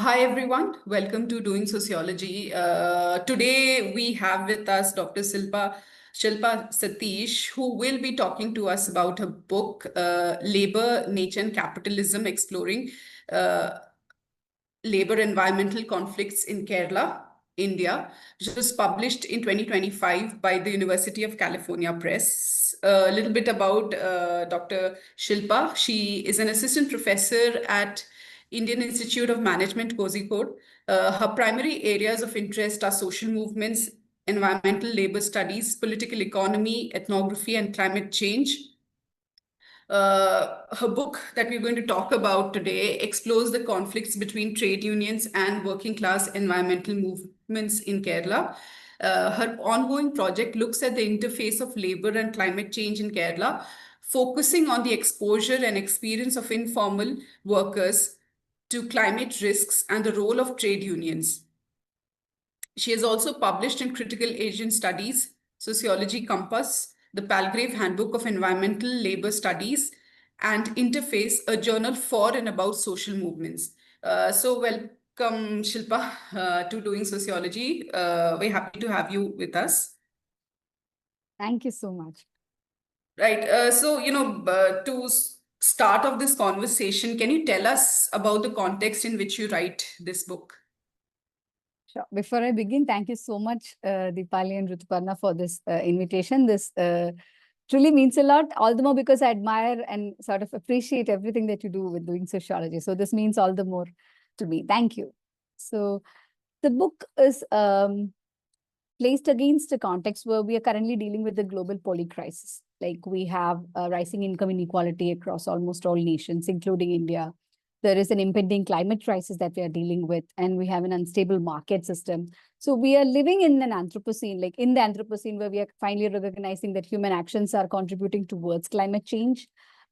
Hi everyone, welcome to Doing Sociology. Today we have with us Dr. Shilpa Satheesh, who will be talking to us about her book, Labor, Nature and Capitalism, Exploring uh, Labor Environmental Conflicts in Kerala, India, which was published in 2025 by the University of California Press. A little bit about Dr. Shilpa. She is an assistant professor at Indian Institute of Management, Kozhikode. Her primary areas of interest are social movements, environmental labor studies, political economy, ethnography, and climate change. Her book that we're going to talk about today explores the conflicts between trade unions and working class environmental movements in Kerala. Her ongoing project looks at the interface of labor and climate change in Kerala, focusing on the exposure and experience of informal workers to climate risks and the role of trade unions. She has also published in Critical Asian Studies, Sociology Compass, the Palgrave Handbook of Environmental Labor Studies, and Interface, a journal for and about social movements. So welcome, Shilpa, to Doing Sociology. We're happy to have you with us. Thank you so much. Right. To start off this conversation, can you tell us about the context in which you write this book? Sure. Before I begin, thank you so much, Deepali and Rituparna, for this invitation. This truly means a lot, all the more because I admire and sort of appreciate everything that you do with Doing Sociology. So this means all the more to me. Thank you. So the book is placed against a context where we are currently dealing with the global poly crisis. Like we have rising income inequality across almost all nations, including India. There is an impending climate crisis that we are dealing with, and we have an unstable market system. So we are living in an Anthropocene, like in the Anthropocene, where we are finally recognizing that human actions are contributing towards climate change.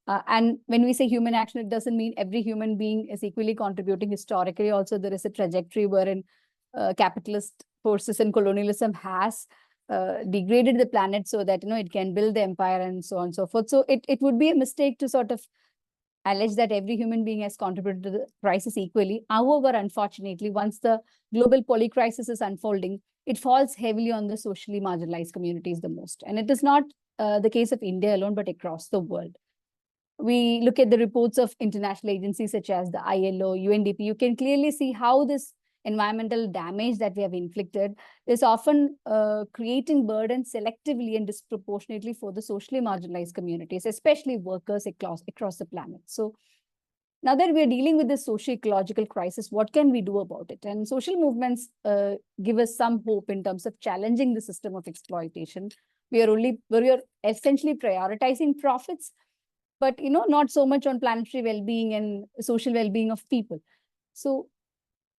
And when we say human action, it doesn't mean every human being is equally contributing. Historically, also, there is a trajectory wherein capitalist forces and colonialism has degraded the planet so that it can build the empire and so on and so forth. So it would be a mistake to sort of allege that every human being has contributed to the crisis equally. However, unfortunately, once the global poly crisis is unfolding, it falls heavily on the socially marginalized communities the most. And it is not the case of India alone, but across the world. We look at the reports of international agencies such as the ILO, UNDP, you can clearly see how this environmental damage that we have inflicted is often creating burden selectively and disproportionately for the socially marginalized communities, especially workers across the planet. So now that we are dealing with this socio-ecological crisis, what can we do about it? And social movements give us some hope in terms of challenging the system of exploitation. We are essentially prioritizing profits, but not so much on planetary well-being and social well-being of people. So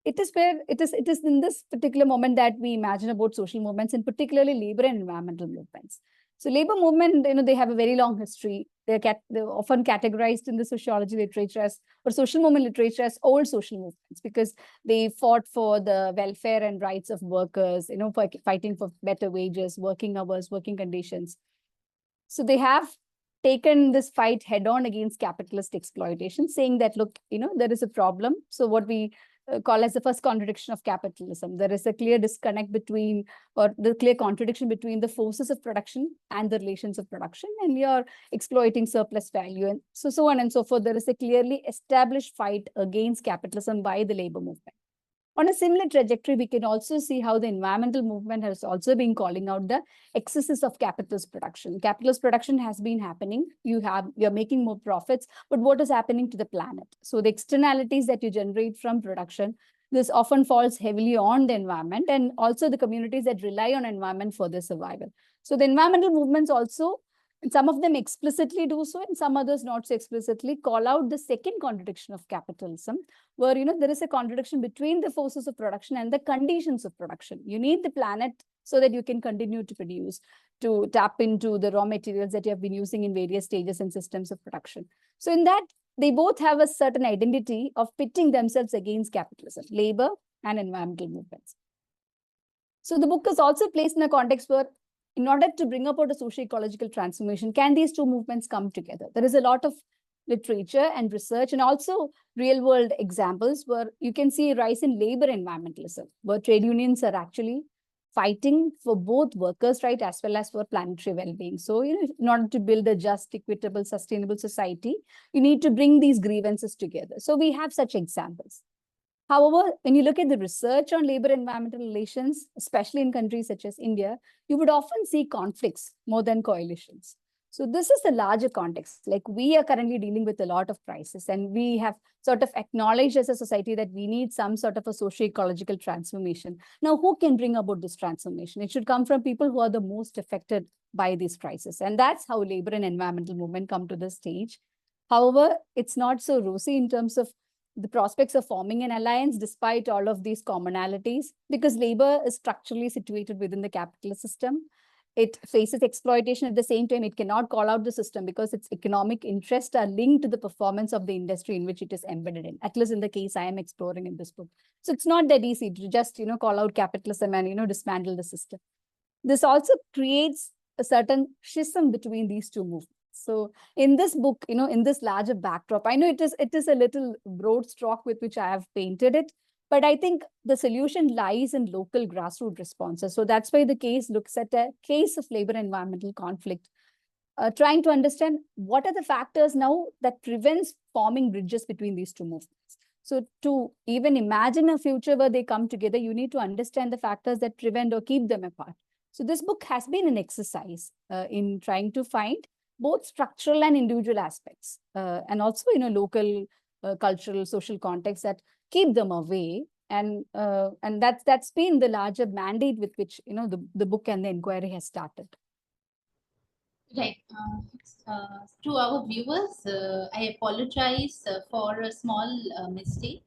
it is in this particular moment that we imagine about social movements, and particularly labor and environmental movements. So labor movement, they have a very long history. They're often categorized in the sociology literature as, or social movement literature as, old social movements, because they fought for the welfare and rights of workers, for fighting for better wages, working hours, working conditions. So they have taken this fight head on against capitalist exploitation, saying that, look, there is a problem. So what we call as the first contradiction of capitalism, there is a clear disconnect between, or the clear contradiction between the forces of production and the relations of production, and you're exploiting surplus value, and so on and so forth. There is a clearly established fight against capitalism by the labor movement. On a similar trajectory, we can also see how the environmental movement has also been calling out the excesses of capitalist production. Capitalist production has been happening. You're making more profits, but what is happening to the planet? So the externalities that you generate from production, this often falls heavily on the environment and also the communities that rely on environment for their survival. So the environmental movements also, and some of them explicitly do so, and some others not so explicitly, call out the second contradiction of capitalism, where there is a contradiction between the forces of production and the conditions of production. You need the planet so that you can continue to produce, to tap into the raw materials that you have been using in various stages and systems of production. So in that, they both have a certain identity of pitting themselves against capitalism, labor and environmental movements. So the book is also placed in a context where, in order to bring about a socio-ecological transformation, can these two movements come together? There is a lot of literature and research, and also real world examples where you can see a rise in labor environmentalism, where trade unions are actually fighting for both workers' right as well as for planetary well-being. So, in order to build a just, equitable, sustainable society, you need to bring these grievances together. So we have such examples. However, when you look at the research on labor environmental relations, especially in countries such as India, you would often see conflicts more than coalitions. So this is the larger context. Like, we are currently dealing with a lot of crisis, and we have sort of acknowledged as a society that we need some sort of a socio-ecological transformation. Now, who can bring about this transformation? It should come from people who are the most affected by this crisis. And that's how labor and environmental movement come to the stage. However, it's not so rosy in terms of the prospects of forming an alliance despite all of these commonalities, because labor is structurally situated within the capitalist system. It faces exploitation. At the same time, it cannot call out the system because its economic interests are linked to the performance of the industry in which it is embedded in, at least in the case I am exploring in this book. So it's not that easy to just, call out capitalism and, dismantle the system. This also creates a certain schism between these two movements. So in this book, in this larger backdrop, I know it is a little broad stroke with which I have painted it, but I think the solution lies in local grassroots responses. So that's why the case looks at a case of labor environmental conflict, trying to understand what are the factors now that prevents forming bridges between these two movements. So to even imagine a future where they come together, you need to understand the factors that prevent or keep them apart. So this book has been an exercise in trying to find both structural and individual aspects, and also local, cultural, social contexts that keep them away, and that's been the larger mandate with which the book and the inquiry has started. Right. To our viewers, I apologize for a small mistake.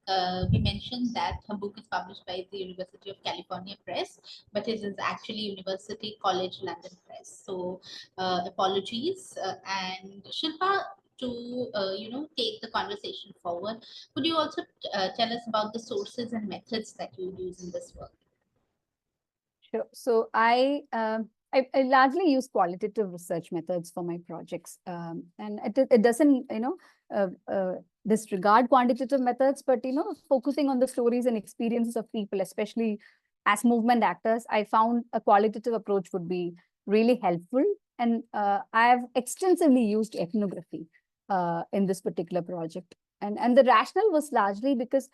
We mentioned that her book is published by the University of California Press, but it is actually University College London Press. So apologies. And Shilpa, to take the conversation forward, could you also tell us about the sources and methods that you use in this work? Sure. So I largely use qualitative research methods for my projects, and it doesn't disregard quantitative methods, but focusing on the stories and experiences of people, especially as movement actors, I found a qualitative approach would be really helpful. And I have extensively used ethnography in this particular project, and the rationale was largely because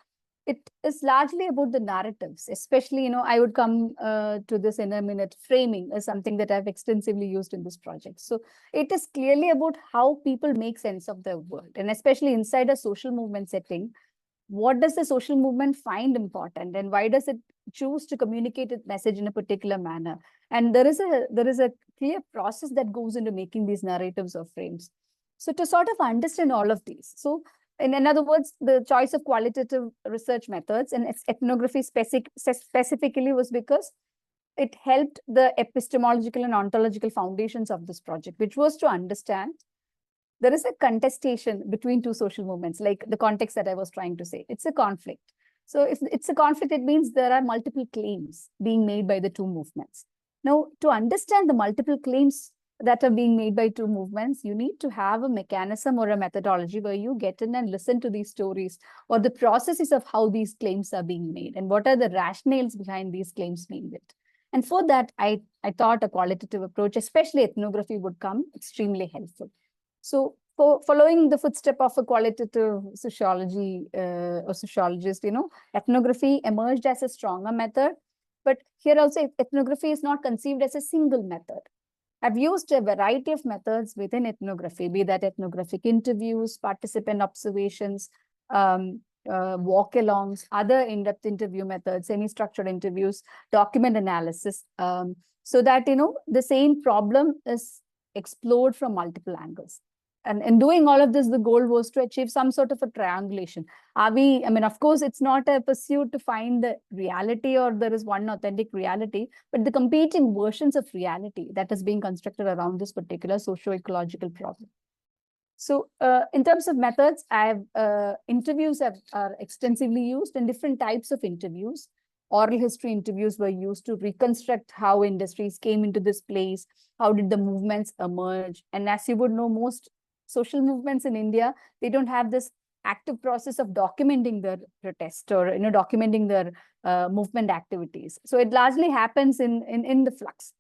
it is largely about the narratives, especially, I would come to this in a minute. Framing is something that I've extensively used in this project. So it is clearly about how people make sense of their world, and especially inside a social movement setting. What does the social movement find important, and why does it choose to communicate its message in a particular manner? And there is a clear process that goes into making these narratives or frames. So to sort of understand all of these, so in other words, the choice of qualitative research methods and ethnography specifically was because it helped the epistemological and ontological foundations of this project, which was to understand there is a contestation between two social movements, like the context that I was trying to say. It's a conflict. So if it's a conflict, it means there are multiple claims being made by the two movements. Now, to understand the multiple claims that are being made by two movements, you need to have a mechanism or a methodology where you get in and listen to these stories or the processes of how these claims are being made and what are the rationales behind these claims being made. And for that, I thought a qualitative approach, especially ethnography, would come extremely helpful. So following the footstep of a qualitative sociology or sociologist, ethnography emerged as a stronger method. But here also, ethnography is not conceived as a single method. I've used a variety of methods within ethnography, be that ethnographic interviews, participant observations, walk-alongs, other in-depth interview methods, semi-structured interviews, document analysis, so that, the same problem is explored from multiple angles. And in doing all of this, the goal was to achieve some sort of a triangulation. Of course, it's not a pursuit to find the reality or there is one authentic reality, but the competing versions of reality that is being constructed around this particular socio-ecological problem. So in terms of methods, interviews are extensively used, and different types of interviews. Oral history interviews were used to reconstruct how industries came into this place, how did the movements emerge. And as you would know, most social movements in India, they don't have this active process of documenting their protest or documenting their movement activities. So it largely happens in the flux.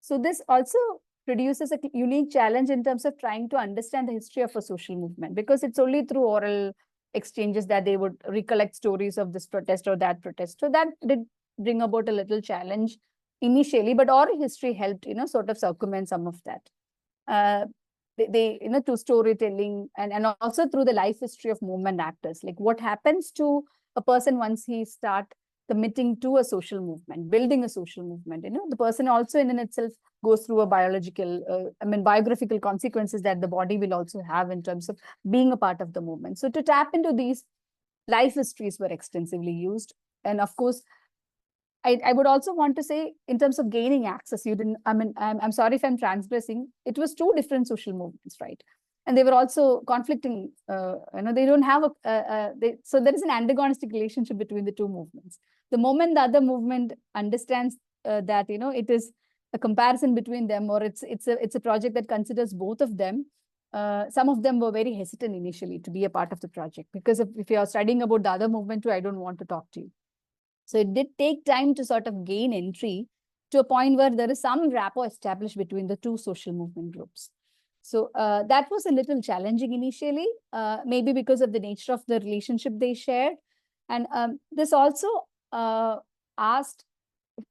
So this also produces a unique challenge in terms of trying to understand the history of a social movement, because it's only through oral exchanges that they would recollect stories of this protest or that protest. So that did bring about a little challenge initially, but oral history helped, sort of circumvent some of that. They through storytelling and also through the life history of movement actors, like what happens to a person once he start committing to a social movement, building a social movement. The person also in itself goes through a biological, biographical consequences that the body will also have in terms of being a part of the movement. So to tap into these life histories were extensively used. And of course, I would also want to say, in terms of gaining access, I'm sorry if I'm transgressing, it was two different social movements, right? And they were also conflicting, they don't have so there is an antagonistic relationship between the two movements. The moment the other movement understands that, it is a comparison between them, or it's a project that considers both of them, some of them were very hesitant initially to be a part of the project, because if you're studying about the other movement too, I don't want to talk to you. So it did take time to sort of gain entry to a point where there is some rapport established between the two social movement groups. So that was a little challenging initially, maybe because of the nature of the relationship they shared. And this also asked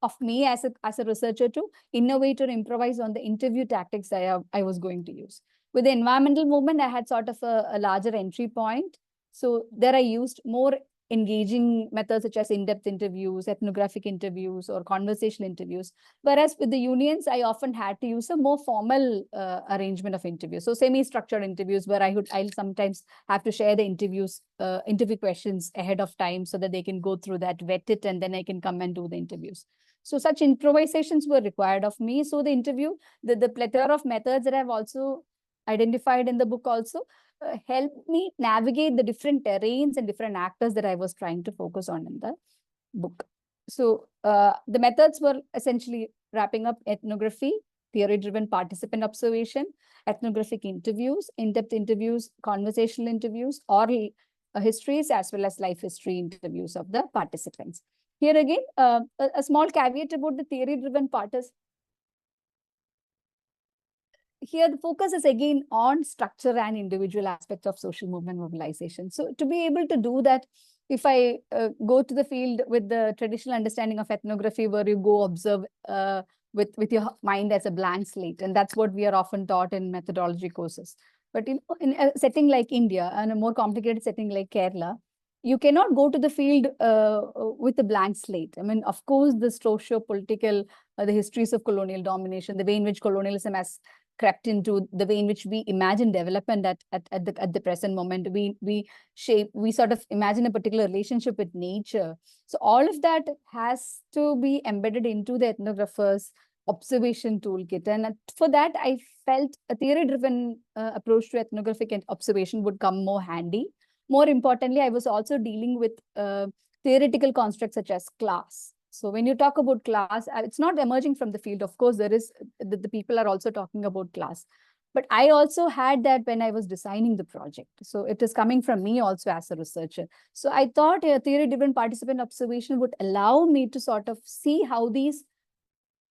of me as a researcher to innovate or improvise on the interview tactics I was going to use. With the environmental movement, I had sort of a larger entry point. So there I used more engaging methods such as in-depth interviews, ethnographic interviews, or conversational interviews. Whereas with the unions, I often had to use a more formal arrangement of interviews. So semi-structured interviews where I'll sometimes have to share the interview questions ahead of time so that they can go through that, vet it, and then I can come and do the interviews. So such improvisations were required of me. So the interview, the plethora of methods that I've also identified in the book also helped me navigate the different terrains and different actors that I was trying to focus on in the book. So the methods were essentially wrapping up ethnography, theory-driven participant observation, ethnographic interviews, in-depth interviews, conversational interviews, oral histories, as well as life history interviews of the participants. Here again, a small caveat about the theory-driven participants. Here, the focus is again on structure and individual aspects of social movement mobilization. So to be able to do that, if I go to the field with the traditional understanding of ethnography, where you go observe with your mind as a blank slate, and that's what we are often taught in methodology courses. But in a setting like India and a more complicated setting like Kerala, you cannot go to the field with a blank slate. Of course, the socio-political, the histories of colonial domination, the way in which colonialism has crept into the way in which we imagine development at the present moment. We sort of imagine a particular relationship with nature. So all of that has to be embedded into the ethnographer's observation toolkit. And for that, I felt a theory-driven approach to ethnographic and observation would come more handy. More importantly, I was also dealing with theoretical constructs such as class. So when you talk about class, it's not emerging from the field. Of course, there is the people are also talking about class. But I also had that when I was designing the project. So it is coming from me also as a researcher. So I thought a theory-driven participant observation would allow me to sort of see how these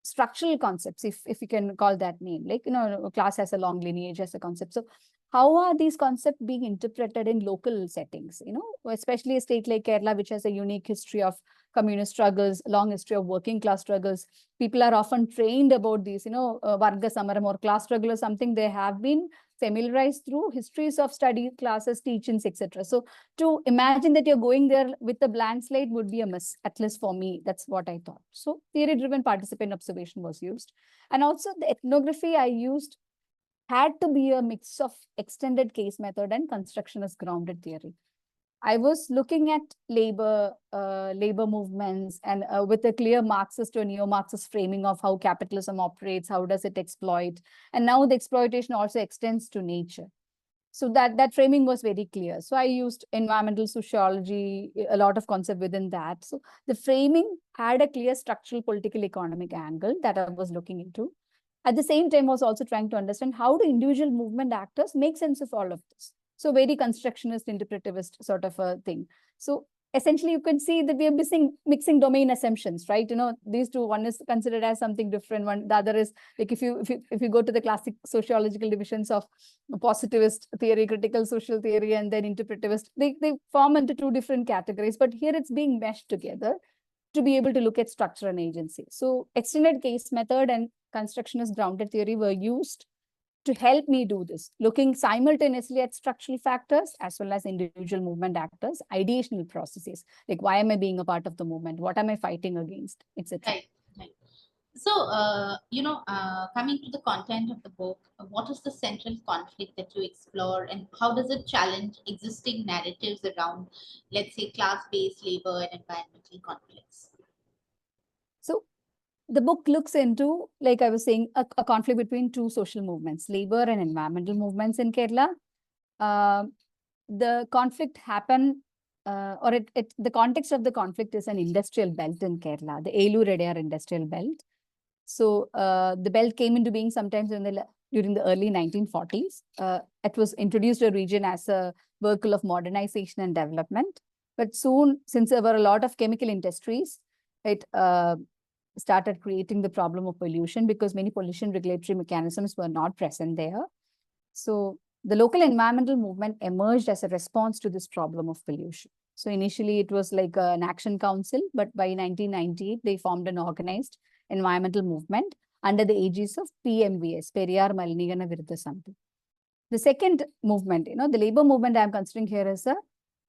structural concepts, if you can call that name, like, class has a long lineage as a concept. So how are these concepts being interpreted in local settings, especially a state like Kerala, which has a unique history of communist struggles, long history of working class struggles. People are often trained about these, Varga Samaram or class struggle or something. They have been familiarized through histories of study classes, teachings, etc. So to imagine that you're going there with a blank slate would be a miss, at least for me. That's what I thought. So theory-driven participant observation was used. And also the ethnography I used had to be a mix of extended case method and constructionist grounded theory. I was looking at labor movements, and with a clear Marxist or neo-Marxist framing of how capitalism operates, how does it exploit, and now the exploitation also extends to nature. So that framing was very clear. So I used environmental sociology, a lot of concept within that. So the framing had a clear structural, political, economic angle that I was looking into. At the same time, was also trying to understand how do individual movement actors make sense of all of this. So very constructionist, interpretivist sort of a thing. So essentially, you can see that we are mixing domain assumptions, right? These two, one is considered as something different. The other is like if you go to the classic sociological divisions of positivist theory, critical social theory, and then interpretivist, they form into two different categories. But here it's being meshed together to be able to look at structure and agency. So extended case method and constructionist grounded theory were used to help me do this, looking simultaneously at structural factors as well as individual movement actors, ideational processes, like why am I being a part of the movement? What am I fighting against, etc. Right, right. So, coming to the content of the book, what is the central conflict that you explore, and how does it challenge existing narratives around, let's say, class-based labor and environmental conflicts? So the book looks into, like I was saying, a conflict between two social movements, labor and environmental movements in Kerala. The conflict happened, the context of the conflict is an industrial belt in Kerala, the Elur-Edaar industrial belt. So the belt came into being sometimes during the early 1940s. It was introduced to a region as a vehicle of modernization and development. But soon, since there were a lot of chemical industries, it started creating the problem of pollution because many pollution regulatory mechanisms were not present there. So the local environmental movement emerged as a response to this problem of pollution. So initially it was like an action council, but by 1998, they formed an organized environmental movement under the aegis of PMVS, Periyar Malineegana Virudha Samiti. The second movement, the labor movement I'm considering here is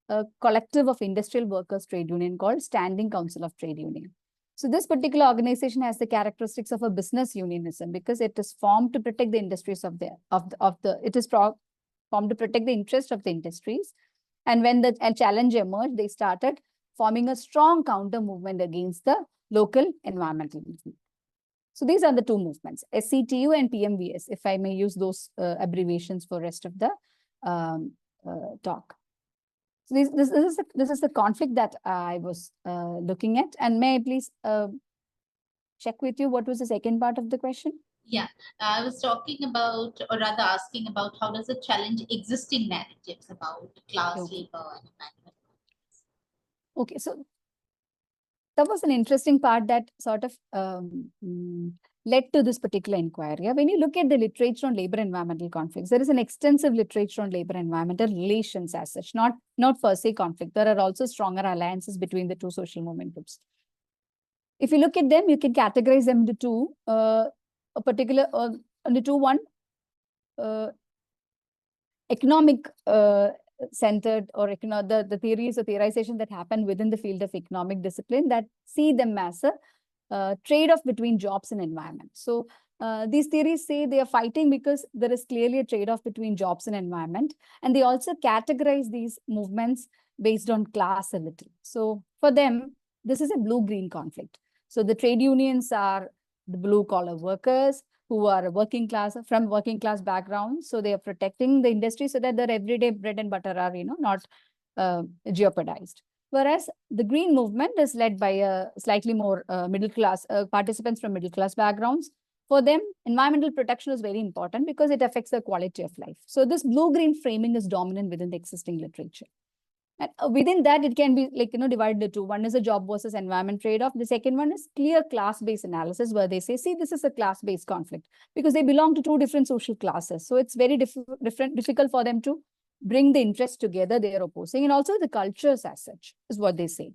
a collective of industrial workers trade union called Standing Council of Trade Union. So this particular organization has the characteristics of a business unionism because it is formed to protect the industries formed to protect the interest of the industries. And when the challenge emerged, they started forming a strong counter movement against the local environmental movement. So these are the two movements, SCTU and PMVS, if I may use those abbreviations for rest of the talk. So this is the conflict that I was looking at. And may I please check with you what was the second part of the question? Yeah, I was talking about, or rather asking about, how does it challenge existing narratives about class, labor, and environment? Okay, so that was an interesting part that sort of led to this particular inquiry. When you look at the literature on labor environmental conflicts, there is an extensive literature on labor environmental relations as such, not per se conflict. There are also stronger alliances between the two social movement groups. If you look at them, you can categorize them into two, economic centered, or the theories or theorization that happen within the field of economic discipline that see them as a trade-off between jobs and environment. So these theories say they are fighting because there is clearly a trade-off between jobs and environment. And they also categorize these movements based on class a little. So for them, this is a blue-green conflict. So the trade unions are the blue-collar workers who are from working class backgrounds. So they are protecting the industry so that their everyday bread and butter are, not jeopardized. Whereas the green movement is led by a slightly more middle class participants from middle class backgrounds. For them, environmental protection is very important because it affects their quality of life. So this blue-green framing is dominant within the existing literature. And within that, it can be divided into two. One is a job versus environment trade-off. The second one is clear class-based analysis where they say, see, this is a class-based conflict because they belong to two different social classes. So it's very difficult for them to bring the interests together they are opposing, and also the cultures as such is what they say.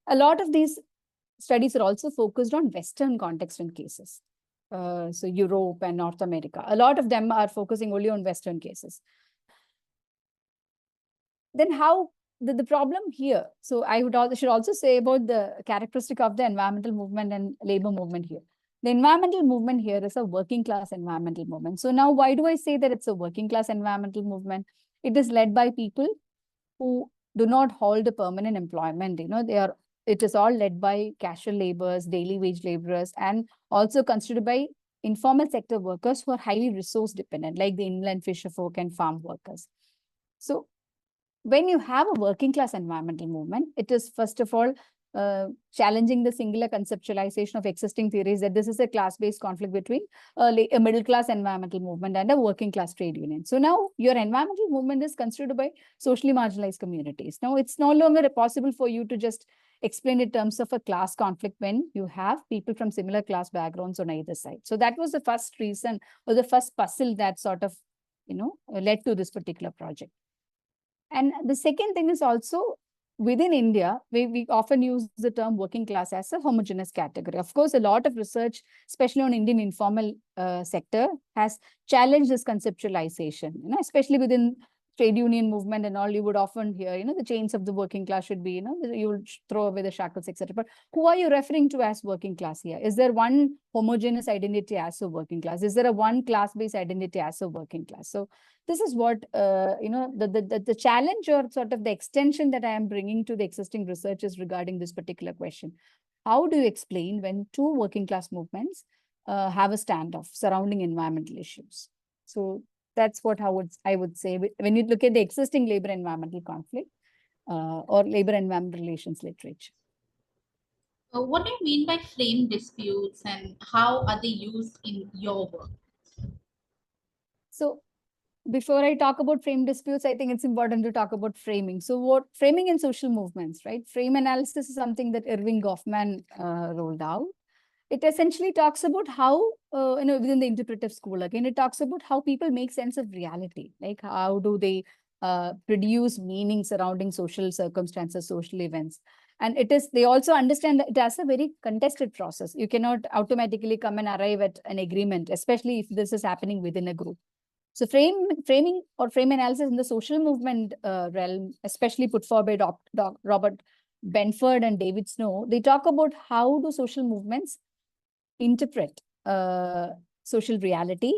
A lot of these studies are also focused on Western context and cases. So Europe and North America, a lot of them are focusing only on Western cases. Then how the problem here, so I should also say about the characteristic of the environmental movement and labor movement here. The environmental movement here is a working class environmental movement. So now why do I say that it's a working class environmental movement? It is led by people who do not hold a permanent employment. It is all led by casual laborers, daily wage laborers, and also considered by informal sector workers who are highly resource dependent, like the inland fisher folk and farm workers. So when you have a working class environmental movement, it is first of all challenging the singular conceptualization of existing theories that this is a class-based conflict between a middle-class environmental movement and a working-class trade union. So now your environmental movement is constituted by socially marginalized communities. Now it's no longer possible for you to just explain in terms of a class conflict when you have people from similar class backgrounds on either side. So that was the first reason, or the first puzzle that sort of, led to this particular project. And the second thing is also within India, we often use the term working class as a homogeneous category. Of course, a lot of research, especially on Indian informal sector, has challenged this conceptualization, especially within trade union movement and all. You would often hear, the chains of the working class should be, you would throw away the shackles, etc. But who are you referring to as working class here? Is there one homogeneous identity as a working class? Is there a one class-based identity as a working class? So this is what, the challenge or sort of the extension that I am bringing to the existing research is regarding this particular question. How do you explain when two working class movements have a standoff surrounding environmental issues? So that's what I would say when you look at the existing labor environmental conflict or labor environment relations literature. What do you mean by frame disputes, and how are they used in your work? So before I talk about frame disputes, I think it's important to talk about framing. So what framing in social movements, right? Frame analysis is something that Irving Goffman rolled out. It essentially talks about how, within the interpretive school, again, it talks about how people make sense of reality. Like how do they produce meaning surrounding social circumstances, social events. And they also understand that it has a very contested process. You cannot automatically come and arrive at an agreement, especially if this is happening within a group. So framing or frame analysis in the social movement realm, especially put forward by Robert Benford and David Snow, they talk about how do social movements interpret social reality,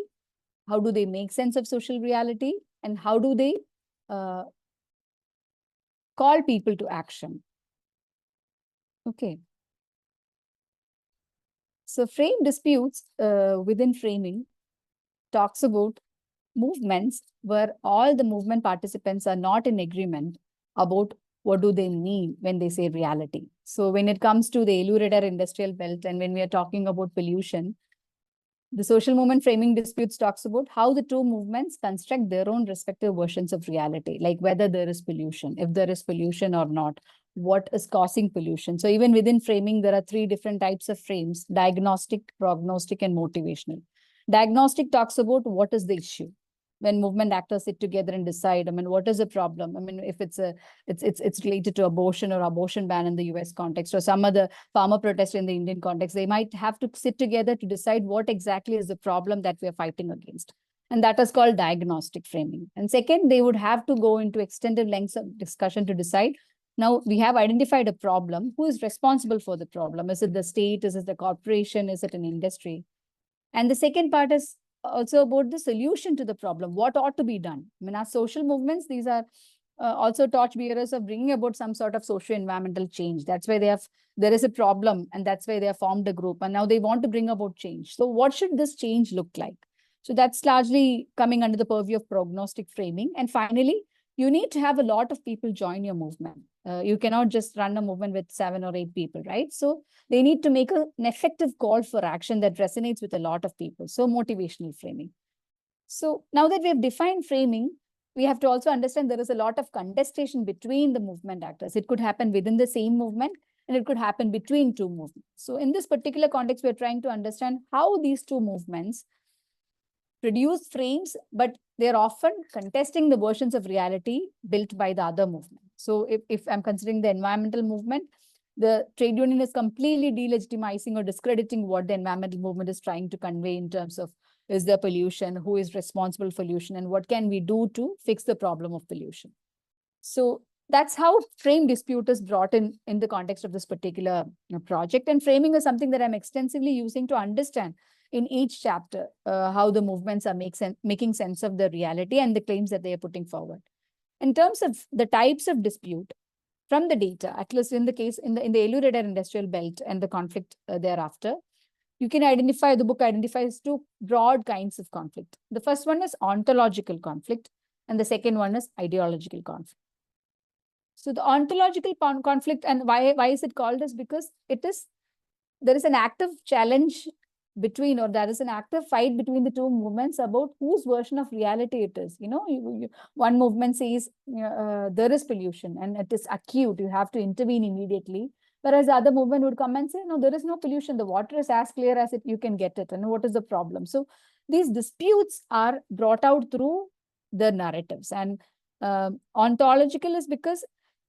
how do they make sense of social reality, and how do they call people to action. Okay. So frame disputes within framing talks about movements where all the movement participants are not in agreement about what do they mean when they say reality. So when it comes to the Elu-Redar industrial belt and when we are talking about pollution, the social movement framing disputes talks about how the two movements construct their own respective versions of reality, like whether there is pollution, if there is pollution or not, what is causing pollution. So even within framing, there are three different types of frames: diagnostic, prognostic, and motivational. Diagnostic talks about what is the issue. When movement actors sit together and decide, what is the problem? If it's related to abortion or abortion ban in the US context or some other farmer protest in the Indian context, they might have to sit together to decide what exactly is the problem that we are fighting against. And that is called diagnostic framing. And second, they would have to go into extended lengths of discussion to decide, now we have identified a problem. Who is responsible for the problem? Is it the state? Is it the corporation? Is it an industry? And the second part is also about the solution to the problem. What ought to be done? As social movements, these are also torchbearers of bringing about some sort of socio-environmental change. That's why there is a problem, and that's why they have formed a group, and now they want to bring about change. So what should this change look like? So that's largely coming under the purview of prognostic framing. And finally, you need to have a lot of people join your movement. You cannot just run a movement with 7 or 8 people, right? So they need to make an effective call for action that resonates with a lot of people. So motivational framing. So now that we have defined framing, we have to also understand there is a lot of contestation between the movement actors. It could happen within the same movement, and it could happen between two movements. So in this particular context, we're trying to understand how these two movements produce frames, but they're often contesting the versions of reality built by the other movement. So if I'm considering the environmental movement, the trade union is completely delegitimizing or discrediting what the environmental movement is trying to convey in terms of, is there pollution, who is responsible for pollution, and what can we do to fix the problem of pollution. So that's how frame dispute is brought in the context of this particular project. And framing is something that I'm extensively using to understand in each chapter how the movements are making sense of the reality and the claims that they are putting forward. In terms of the types of dispute, from the data, at least in the case in the Elu-Redar industrial belt and the conflict thereafter, you can identify, the book identifies two broad kinds of conflict. The first one is ontological conflict, and the second one is ideological conflict. So the ontological conflict, and why is it called this? Because there is an active challenge between, or there is an active fight between the two movements about whose version of reality it is. One movement says there is pollution and it is acute, you have to intervene immediately. Whereas the other movement would come and say, no, there is no pollution. The water is as clear as you can get it. And what is the problem? So these disputes are brought out through the narratives. And ontological is because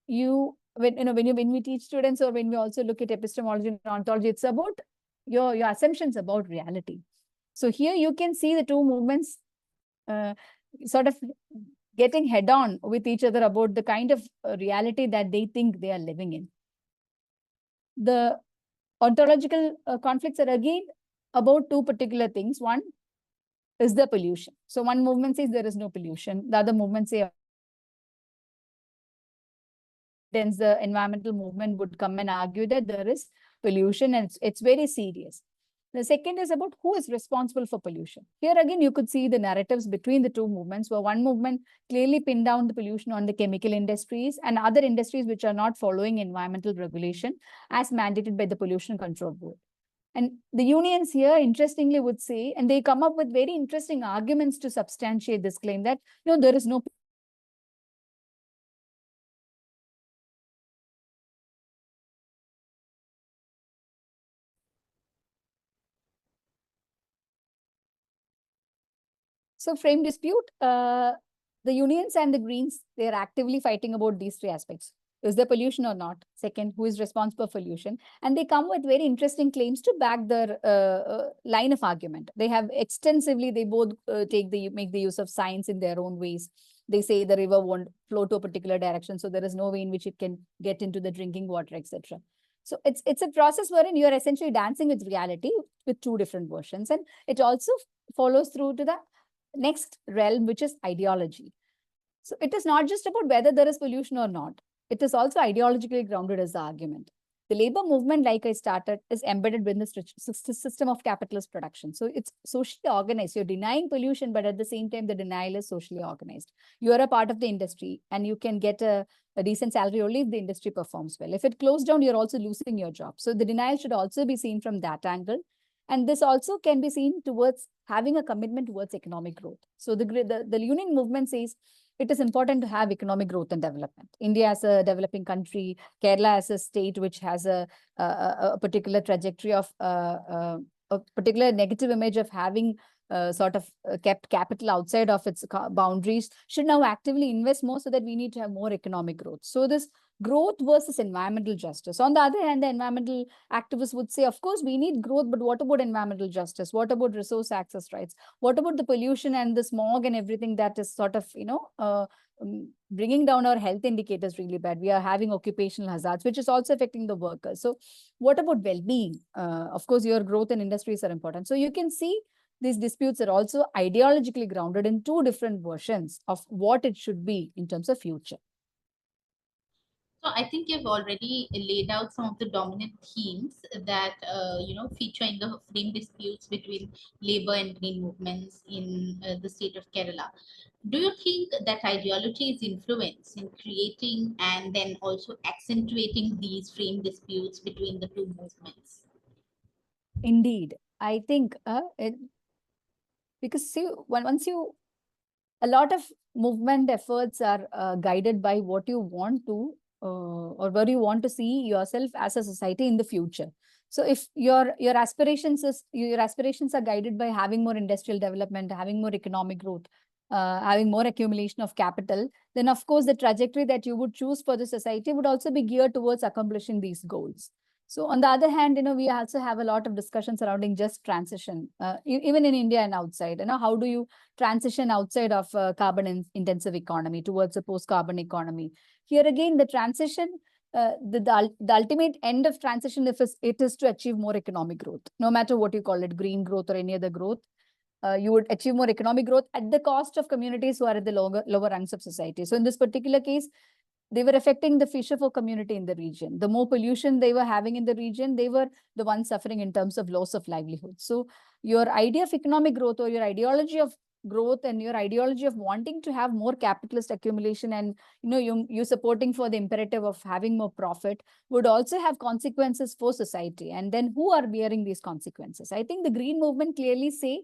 when we teach students, or when we also look at epistemology and ontology, it's about your assumptions about reality. So here you can see the two movements sort of getting head on with each other about the kind of reality that they think they are living in. The ontological conflicts are again about two particular things. One is the pollution. So one movement says there is no pollution. The other movement say the environmental movement would come and argue that there is pollution and it's very serious. The second is about who is responsible for pollution. Here again, you could see the narratives between the two movements, where one movement clearly pinned down the pollution on the chemical industries and other industries which are not following environmental regulation as mandated by the Pollution Control Board. And the unions here, interestingly, would say, and they come up with very interesting arguments to substantiate this claim that, there is no So frame dispute, the unions and the Greens, they are actively fighting about these three aspects. Is there pollution or not? Second, who is responsible for pollution? And they come with very interesting claims to back their line of argument. They have extensively, they both make the use of science in their own ways. They say the river won't flow to a particular direction, so there is no way in which it can get into the drinking water, etc. So it's a process wherein you are essentially dancing with reality with two different versions. And it also follows through to the next realm, which is ideology. So it is not just about whether there is pollution or not. It is also ideologically grounded as the argument. The labor movement, like I started, is embedded within the system of capitalist production. So it's socially organized. You're denying pollution, but at the same time, the denial is socially organized. You're a part of the industry and you can get a decent salary only if the industry performs well. If it closed down, you're also losing your job. So the denial should also be seen from that angle. And this also can be seen towards having a commitment towards economic growth. So the union movement says it is important to have economic growth and development. India as a developing country, Kerala as a state which has a particular trajectory of a particular negative image of having kept capital outside of its boundaries, should now actively invest more, so that we need to have more economic growth. So this growth versus environmental justice. On the other hand, the environmental activists would say, of course, we need growth, but what about environmental justice? What about resource access rights? What about the pollution and the smog and everything that is sort of, bringing down our health indicators really bad? We are having occupational hazards, which is also affecting the workers. So what about well-being? Of course, your growth and industries are important. So you can see these disputes are also ideologically grounded in two different versions of what it should be in terms of future. So I think you've already laid out some of the dominant themes that feature in the frame disputes between labor and green movements in the state of Kerala. Do you think that ideology is influence in creating and then also accentuating these frame disputes between the two movements? Indeed, I think because see, a lot of movement efforts are guided by what you want to or where you want to see yourself as a society in the future. So if your aspirations are guided by having more industrial development, having more economic growth, having more accumulation of capital, then of course the trajectory that you would choose for the society would also be geared towards accomplishing these goals. So on the other hand, we also have a lot of discussion surrounding just transition, even in India and outside. How do you transition outside of carbon-intensive economy towards a post-carbon economy? Here again, the transition, the ultimate end of transition, it is to achieve more economic growth, no matter what you call it, green growth or any other growth. You would achieve more economic growth at the cost of communities who are at the lower ranks of society. So in this particular case, they were affecting the fisher folk community in the region. The more pollution they were having in the region, they were the ones suffering in terms of loss of livelihood. So your idea of economic growth or your ideology of growth and your ideology of wanting to have more capitalist accumulation and you supporting for the imperative of having more profit would also have consequences for society. And then who are bearing these consequences? I think the green movement clearly say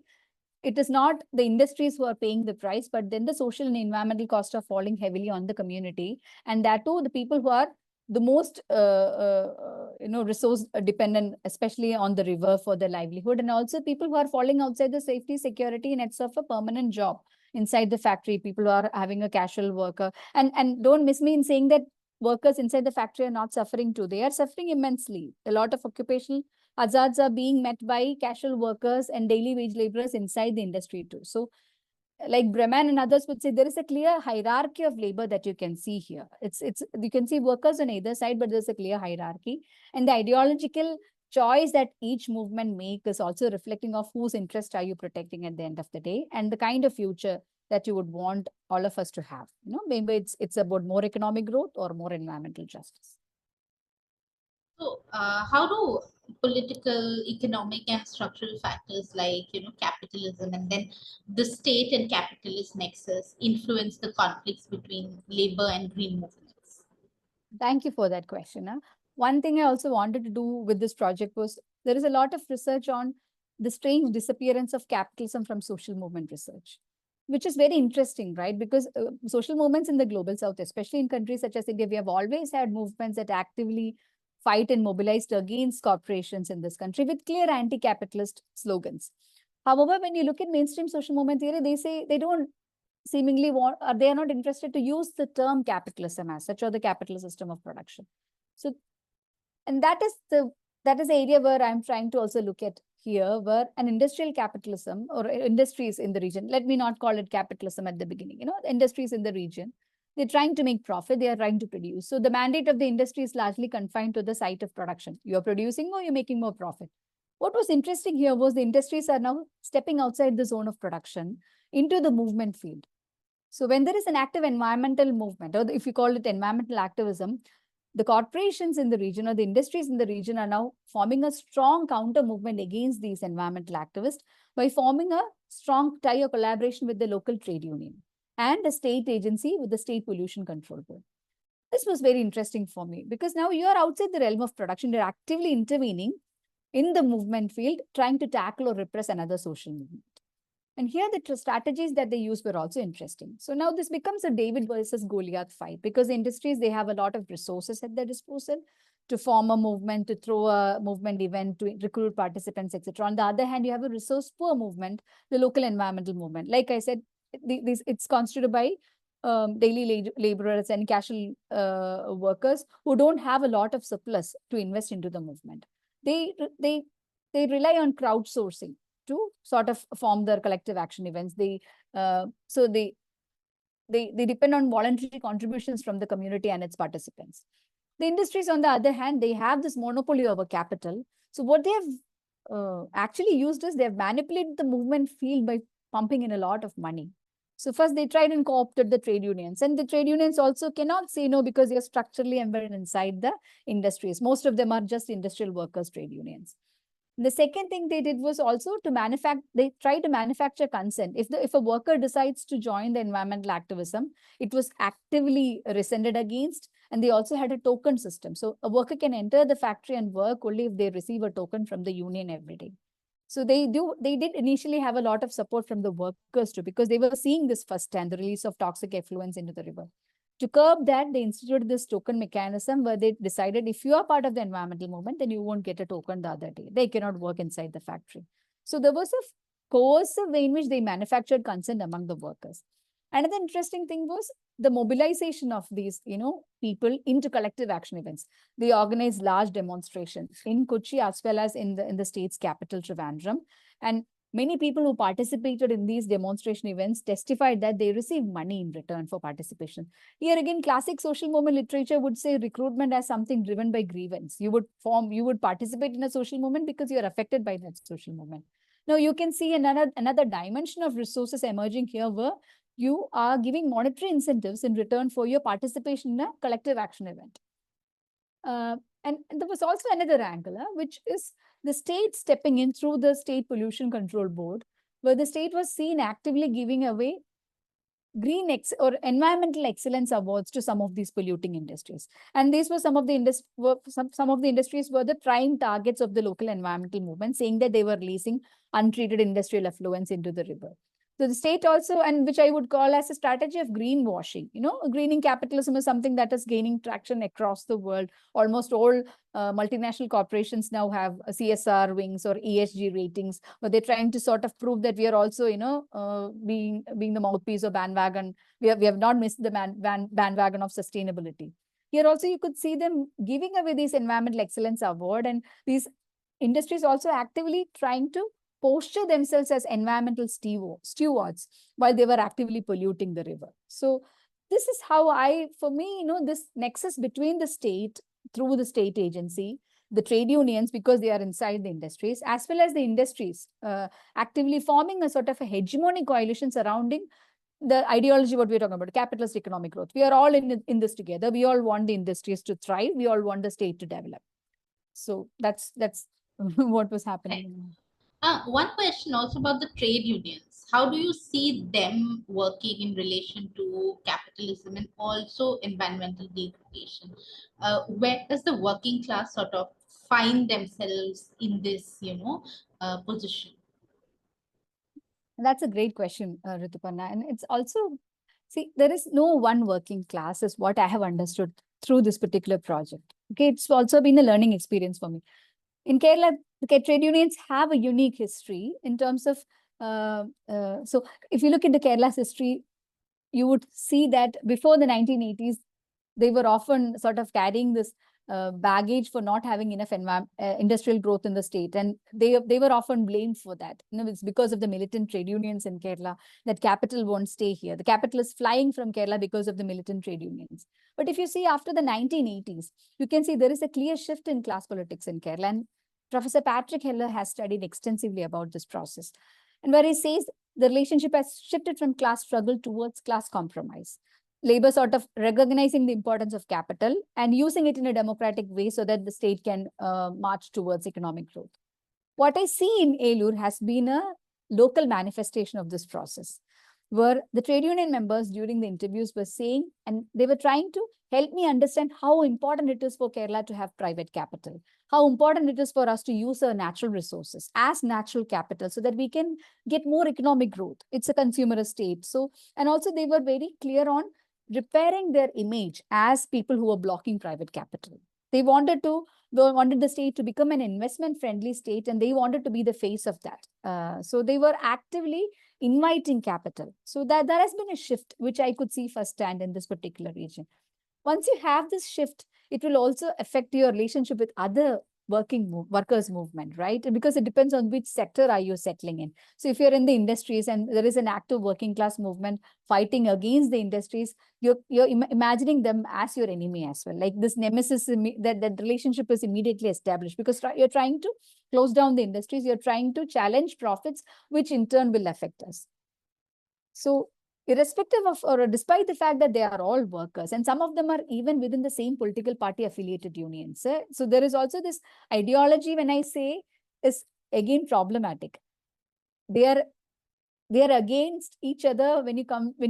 it is not the industries who are paying the price, but then the social and environmental costs are falling heavily on the community. And that too, the people who are the most, resource dependent, especially on the river for their livelihood. And also people who are falling outside the safety, security nets of a permanent job inside the factory, people who are having a casual worker. And don't miss me in saying that workers inside the factory are not suffering too. They are suffering immensely. A lot of occupational hazards are being met by casual workers and daily wage laborers inside the industry too. So like Breman and others would say, there is a clear hierarchy of labor that you can see here. It's you can see workers on either side, but there's a clear hierarchy. And the ideological choice that each movement make is also reflecting of whose interest are you protecting at the end of the day, and the kind of future that you would want all of us to have. Maybe it's about more economic growth or more environmental justice. So, how do political, economic, and structural factors like capitalism and then the state and capitalist nexus influence the conflicts between labor and green movements? Thank you for that question. One thing I also wanted to do with this project was there is a lot of research on the strange disappearance of capitalism from social movement research, which is very interesting, right? Because social movements in the global south, especially in countries such as India, we have always had movements that actively fight and mobilized against corporations in this country with clear anti-capitalist slogans. However, when you look at mainstream social movement theory, they say they don't seemingly want, or they are not interested to use the term capitalism as such or the capitalist system of production. So, and that is the area where I'm trying to also look at here, where an industrial capitalism or industries in the region, let me not call it capitalism at the beginning, industries in the region, they're trying to make profit, they are trying to produce. So the mandate of the industry is largely confined to the site of production. You're producing more, you're making more profit. What was interesting here was the industries are now stepping outside the zone of production into the movement field. So when there is an active environmental movement, or if you call it environmental activism, the corporations in the region or the industries in the region are now forming a strong counter movement against these environmental activists by forming a strong tie or collaboration with the local trade union and a state agency with the State Pollution Control Board. This was very interesting for me because now you are outside the realm of production. You're actively intervening in the movement field, trying to tackle or repress another social movement. And here the strategies that they use were also interesting. So now this becomes a David versus Goliath fight because the industries, they have a lot of resources at their disposal to form a movement, to throw a movement event, to recruit participants, etc. On the other hand, you have a resource poor movement, the local environmental movement. Like I said, it's constituted by daily laborers and casual workers who don't have a lot of surplus to invest into the movement. They rely on crowdsourcing to sort of form their collective action events. They depend on voluntary contributions from the community and its participants. The industries, on the other hand, they have this monopoly over capital. So what they have actually used is they have manipulated the movement field by pumping in a lot of money. So first they tried and co-opted the trade unions, and the trade unions also cannot say no because they are structurally embedded inside the industries. Most of them are just industrial workers' trade unions. The second thing they did was also to they tried to manufacture consent. If a worker decides to join the environmental activism, it was actively rescinded against, and they also had a token system. So a worker can enter the factory and work only if they receive a token from the union every day. So they did initially have a lot of support from the workers too, because they were seeing this firsthand, the release of toxic effluents into the river. To curb that, they instituted this token mechanism where they decided if you are part of the environmental movement, then you won't get a token the other day. They cannot work inside the factory. So there was a coercive way in which they manufactured consent among the workers. Another interesting thing was the mobilization of these, people into collective action events. They organized large demonstrations in Kochi as well as in the state's capital, Trivandrum. And many people who participated in these demonstration events testified that they received money in return for participation. Here again, classic social movement literature would say recruitment as something driven by grievance. You would participate in a social movement because you are affected by that social movement. Now you can see another dimension of resources emerging here where you are giving monetary incentives in return for your participation in a collective action event. And there was also another angle, which is the state stepping in through the State Pollution Control Board where the state was seen actively giving away or environmental excellence awards to some of these polluting industries. And these were some of the industries were the prime targets of the local environmental movement, saying that they were releasing untreated industrial effluents into the river. So the state also, and which I would call as a strategy of greenwashing. Greening capitalism is something that is gaining traction across the world. Almost all multinational corporations now have CSR wings or ESG ratings, but they're trying to sort of prove that we are also, being the mouthpiece of bandwagon. We have not missed the bandwagon of sustainability. Here also, you could see them giving away these environmental excellence award, and these industries also actively trying to posture themselves as environmental stewards while they were actively polluting the river. So this is how for me, this nexus between the state through the state agency, the trade unions, because they are inside the industries, as well as the industries actively forming a sort of a hegemonic coalition surrounding the ideology, what we're talking about, capitalist economic growth. We are all in this together. We all want the industries to thrive. We all want the state to develop. So that's what was happening. One question also about the trade unions. How do you see them working in relation to capitalism and also environmental degradation? Where does the working class sort of find themselves in this, position? That's a great question, Rituparna. And it's also, see, there is no one working class, is what I have understood through this particular project. Okay, it's also been a learning experience for me. In Kerala, the trade unions have a unique history in terms of, so if you look into Kerala's history, you would see that before the 1980s, they were often sort of carrying this baggage for not having enough industrial growth in the state. And they were often blamed for that. It's because of the militant trade unions in Kerala that capital won't stay here. The capital is flying from Kerala because of the militant trade unions. But if you see after the 1980s, you can see there is a clear shift in class politics in Kerala. And Professor Patrick Heller has studied extensively about this process. And where he says the relationship has shifted from class struggle towards class compromise. Labor sort of recognizing the importance of capital and using it in a democratic way so that the state can march towards economic growth. What I see in Elur has been a local manifestation of this process, where the trade union members during the interviews were saying, and they were trying to help me understand how important it is for Kerala to have private capital, how important it is for us to use our natural resources as natural capital so that we can get more economic growth. It's a consumerist state. So, and also they were very clear on repairing their image as people who were blocking private capital. They wanted the state to become an investment-friendly state, and they wanted to be the face of that. So they were actively inviting capital. So that there has been a shift, which I could see firsthand in this particular region. Once you have this shift, it will also affect your relationship with other workers movement, right? Because it depends on which sector are you settling in. So if you're in the industries and there is an active working class movement fighting against the industries, you're imagining them as your enemy as well. Like this nemesis, that relationship is immediately established because you're trying to close down the industries, you're trying to challenge profits, which in turn will affect us. So irrespective of, or despite the fact that they are all workers, and some of them are even within the same political party affiliated unions. So there is also this ideology, when I say, is again problematic. They are against each other when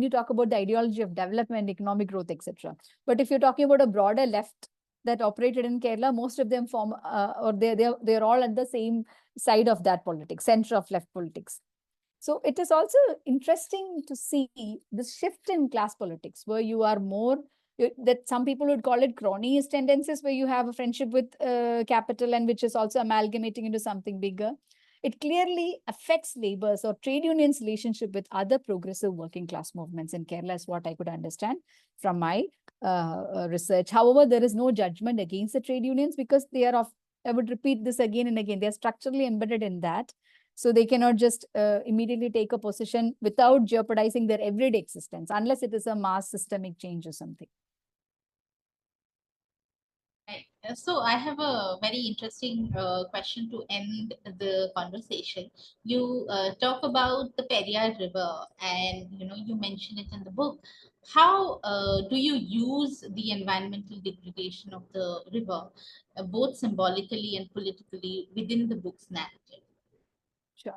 you talk about the ideology of development, economic growth, etc. But if you're talking about a broader left that operated in Kerala, most of them form, or they're all at the same side of that politics, center of left politics. So it is also interesting to see this shift in class politics, where you are more, that some people would call it cronyist tendencies, where you have a friendship with capital and which is also amalgamating into something bigger. It clearly affects labor's or trade unions' relationship with other progressive working class movements in Kerala, is what I could understand from my research. However, there is no judgment against the trade unions because they are I would repeat this again and again, they are structurally embedded in that. So they cannot just immediately take a position without jeopardizing their everyday existence, unless it is a mass systemic change or something. Right. So I have a very interesting question to end the conversation. You talk about the Periyar River, and you mention it in the book. How do you use the environmental degradation of the river, both symbolically and politically, within the book's narrative?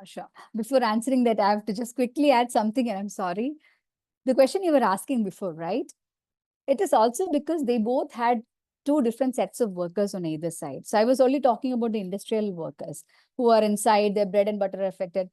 Sure. Before answering that, I have to just quickly add something, and I'm sorry. The question you were asking before, right? It is also because they both had two different sets of workers on either side. So I was only talking about the industrial workers who are inside, their bread and butter are affected.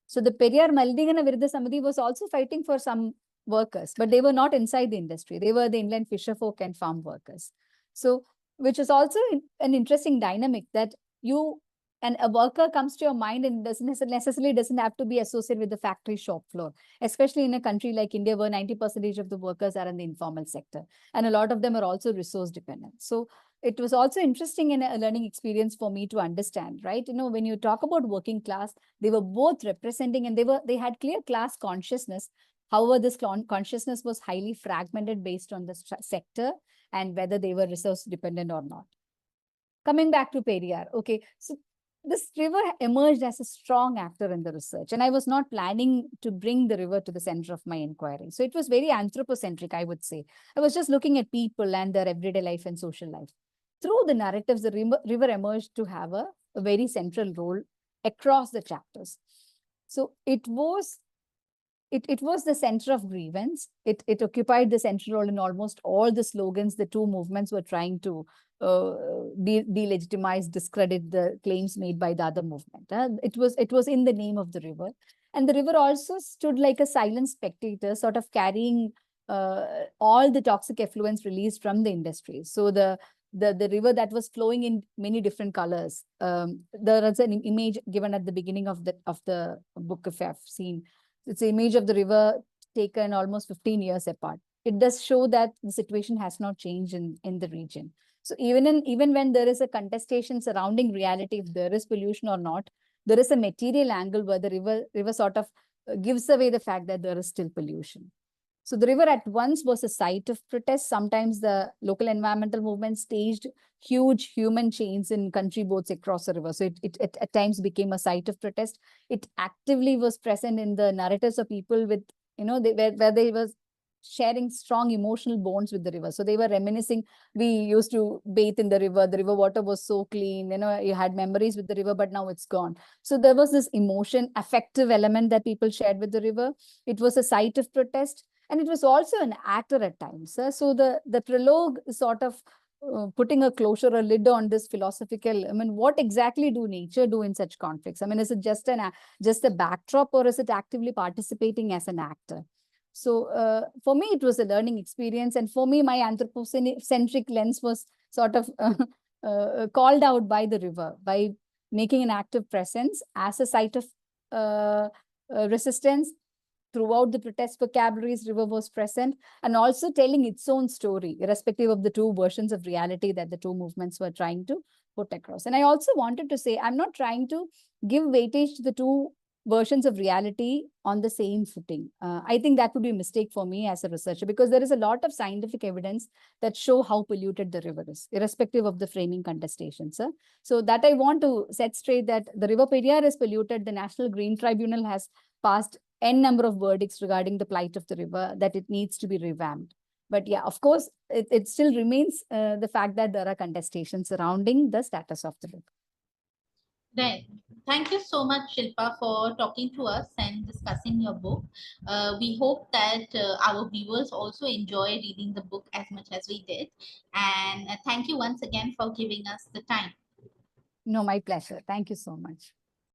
So the Periyar Maldingana Virudha Samiti was also fighting for some workers, but they were not inside the industry. They were the inland fisher folk and farm workers. So, which is also an interesting dynamic that you and a worker comes to your mind and necessarily doesn't have to be associated with the factory shop floor, especially in a country like India where 90% of the workers are in the informal sector. And a lot of them are also resource dependent. So it was also interesting in a learning experience for me to understand, right? When you talk about working class, they were both representing and they had clear class consciousness. However, this consciousness was highly fragmented based on the sector and whether they were resource dependent or not. Coming back to Periyar, okay, so this river emerged as a strong actor in the research, and I was not planning to bring the river to the center of my inquiry. So it was very anthropocentric, I would say. I was just looking at people and their everyday life and social life. Through the narratives, the river emerged to have a very central role across the chapters. So it was the center of grievance. It occupied the central role in almost all the slogans the two movements were trying to delegitimize, discredit the claims made by the other movement. It was in the name of the river. And the river also stood like a silent spectator, sort of carrying all the toxic effluents released from the industry. So the river that was flowing in many different colors. There is an image given at the beginning of the book, if you have seen. It's an image of the river taken almost 15 years apart. It does show that the situation has not changed in the region. So even when there is a contestation surrounding reality, if there is pollution or not, there is a material angle where the river sort of gives away the fact that there is still pollution. So the river at once was a site of protest. Sometimes the local environmental movement staged huge human chains in country boats across the river. So it at times became a site of protest. It actively was present in the narratives of people with, where they were sharing strong emotional bonds with the river. So they were reminiscing. We used to bathe in the river water was so clean, you had memories with the river, but now it's gone. So there was this emotion, affective element that people shared with the river. It was a site of protest. And it was also an actor at times. So the prologue is sort of putting a closure, a lid on this philosophical. I mean, what exactly do nature do in such conflicts? I mean, is it just a backdrop, or is it actively participating as an actor? So for me, it was a learning experience. And for me, my anthropocentric lens was sort of called out by the river, by making an active presence as a site of resistance. Throughout the protest vocabularies, river was present, and also telling its own story, irrespective of the two versions of reality that the two movements were trying to put across. And I also wanted to say, I'm not trying to give weightage to the two versions of reality on the same footing. I think that would be a mistake for me as a researcher, because there is a lot of scientific evidence that show how polluted the river is, irrespective of the framing contestations. So that I want to set straight, that the river Periyar is polluted. The National Green Tribunal has passed n number of verdicts regarding the plight of the river, that it needs to be revamped. But yeah, of course, it still remains the fact that there are contestations surrounding the status of the river. Right. Thank you so much, Shilpa, for talking to us and discussing your book. We hope that our viewers also enjoy reading the book as much as we did. And thank you once again for giving us the time. No, my pleasure. Thank you so much.